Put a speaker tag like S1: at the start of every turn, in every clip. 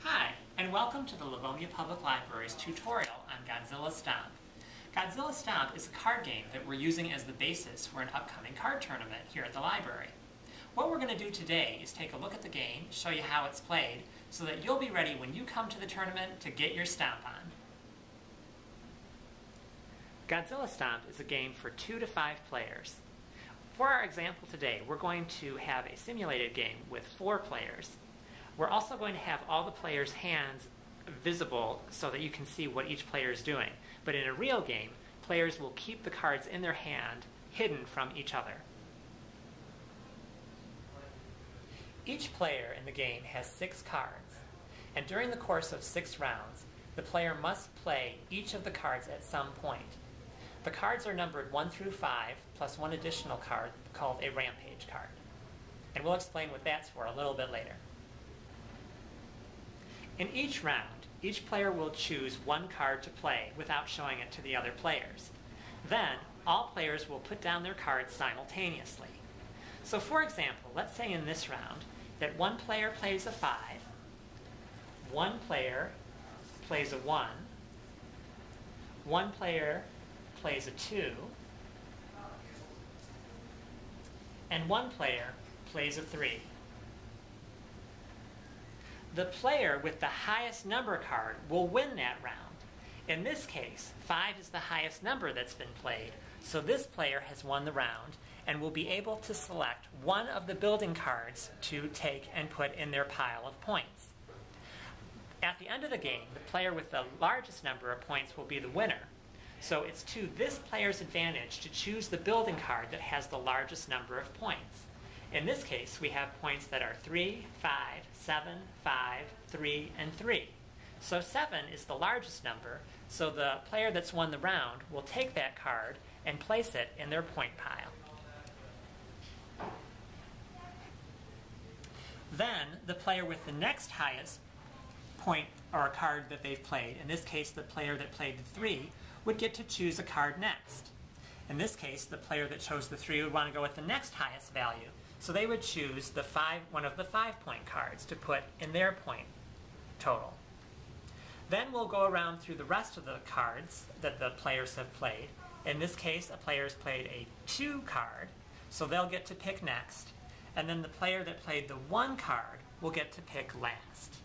S1: Hi, and welcome to the Livonia Public Library's tutorial on Godzilla Stomp. Godzilla Stomp is a card game that we're using as the basis for an upcoming card tournament here at the library. What we're going to do today is take a look at the game, show you how it's played, so that you'll be ready when you come to the tournament to get your stomp on. Godzilla Stomp is a game for 2 to 5 players. For our example today, we're going to have a simulated game with 4 players. We're also going to have all the players' hands visible so that you can see what each player is doing. But in a real game, players will keep the cards in their hand hidden from each other. Each player in the game has 6 cards, and during the course of 6 rounds, the player must play each of the cards at some point. The cards are numbered 1 through 5, plus one additional card called a Rampage Card. And we'll explain what that's for a little bit later. In each round, each player will choose one card to play without showing it to the other players. Then, all players will put down their cards simultaneously. So for example, let's say in this round that one player plays a 5, one player plays a 1, one player plays a 2, and one player plays a 3. The player with the highest number card will win that round. In this case, 5 is the highest number that's been played, so this player has won the round and will be able to select one of the building cards to take and put in their pile of points. At the end of the game, the player with the largest number of points will be the winner. So it's to this player's advantage to choose the building card that has the largest number of points. In this case, we have points that are 3, 5, 7, 5, 3, and 3. So 7 is the largest number, so the player that's won the round will take that card and place it in their point pile. Then, the player with the next highest point or card that they've played, in this case the player that played the 3, would get to choose a card next. In this case, the player that chose the 3 would want to go with the next highest value, so they would choose the one of the 5-point cards to put in their point total. Then we'll go around through the rest of the cards that the players have played. In this case, a player's played a 2 card, so they'll get to pick next. And then the player that played the 1 card will get to pick last.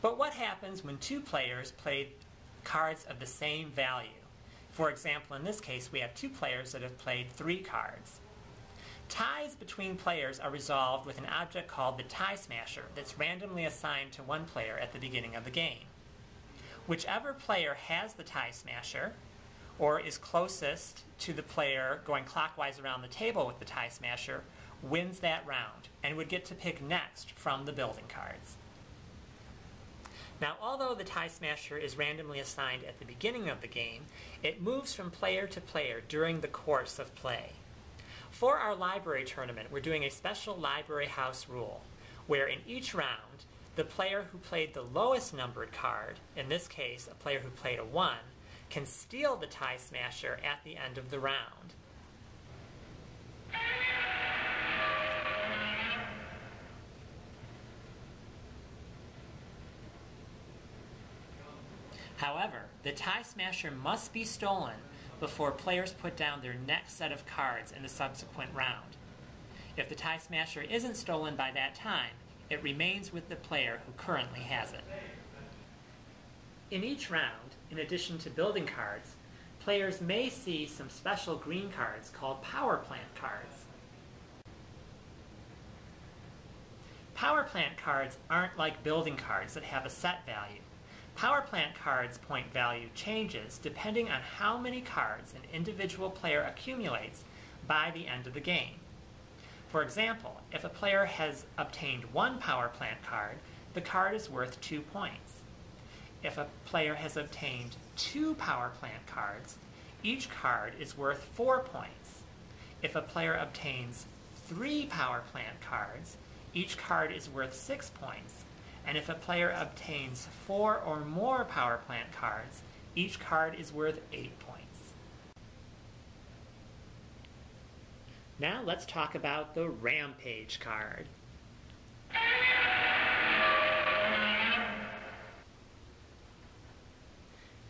S1: But what happens when 2 players played cards of the same value? For example, in this case, we have 2 players that have played 3 cards. Ties between players are resolved with an object called the tie smasher that's randomly assigned to one player at the beginning of the game. Whichever player has the tie smasher, or is closest to the player going clockwise around the table with the tie smasher, wins that round and would get to pick next from the building cards. Now, although the tie smasher is randomly assigned at the beginning of the game, it moves from player to player during the course of play. For our library tournament, we're doing a special library house rule, where in each round, the player who played the lowest numbered card, in this case, a player who played a 1, can steal the tie smasher at the end of the round. However, the tie smasher must be stolen before players put down their next set of cards in the subsequent round. If the tie smasher isn't stolen by that time, it remains with the player who currently has it. In each round, in addition to building cards, players may see some special green cards called Powerplant Cards. Powerplant Cards aren't like building cards that have a set value. Powerplant Cards' point value changes depending on how many cards an individual player accumulates by the end of the game. For example, if a player has obtained 1 Powerplant card, the card is worth 2 points. If a player has obtained 2 Powerplant cards, each card is worth 4 points. If a player obtains 3 Powerplant cards, each card is worth 6 points. and if a player obtains 4 or more Powerplant cards, each card is worth 8 points. Now let's talk about the Rampage card.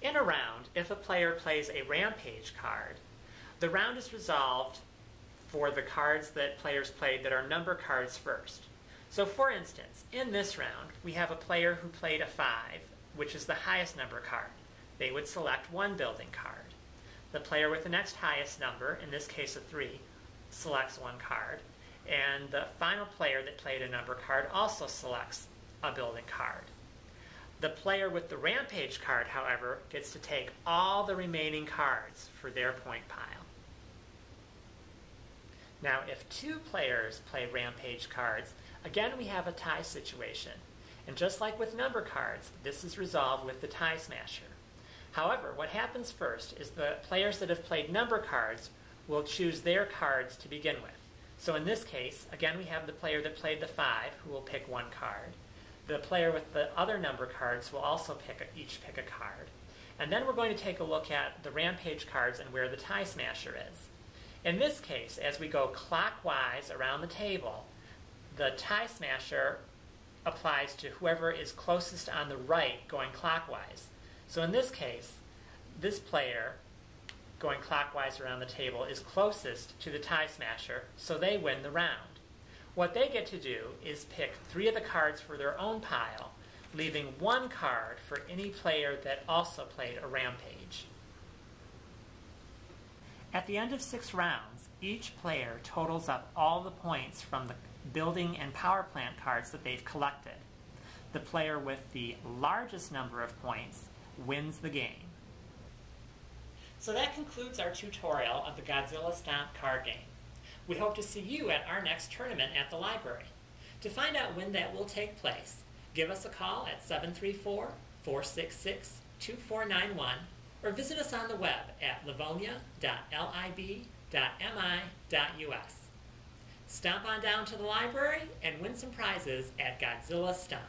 S1: In a round, if a player plays a Rampage card, the round is resolved for the cards that players played that are number cards first. So for instance, in this round, we have a player who played a 5, which is the highest number card. They would select 1 building card. The player with the next highest number, in this case a 3, selects 1 card. And the final player that played a number card also selects a building card. The player with the Rampage card, however, gets to take all the remaining cards for their point pile. Now, if 2 players play Rampage cards, again we have a tie situation. And just like with number cards, this is resolved with the tie smasher. However, what happens first is the players that have played number cards will choose their cards to begin with. So in this case, again we have the player that played the 5 who will pick 1 card. The player with the other number cards will also each pick a card. And then we're going to take a look at the Rampage cards and where the tie smasher is. In this case, as we go clockwise around the table, the tie smasher applies to whoever is closest on the right going clockwise. So in this case, this player going clockwise around the table is closest to the tie smasher, so they win the round. What they get to do is pick 3 of the cards for their own pile, leaving 1 card for any player that also played a Rampage. At the end of 6 rounds, each player totals up all the points from the building and power plant cards that they've collected. The player with the largest number of points wins the game. So that concludes our tutorial of the Godzilla Stomp card game. We hope to see you at our next tournament at the library. To find out when that will take place, give us a call at 734-466-2491 or visit us on the web at livonia.lib.mi.us. Stomp on down to the library and win some prizes at Godzilla Stomp.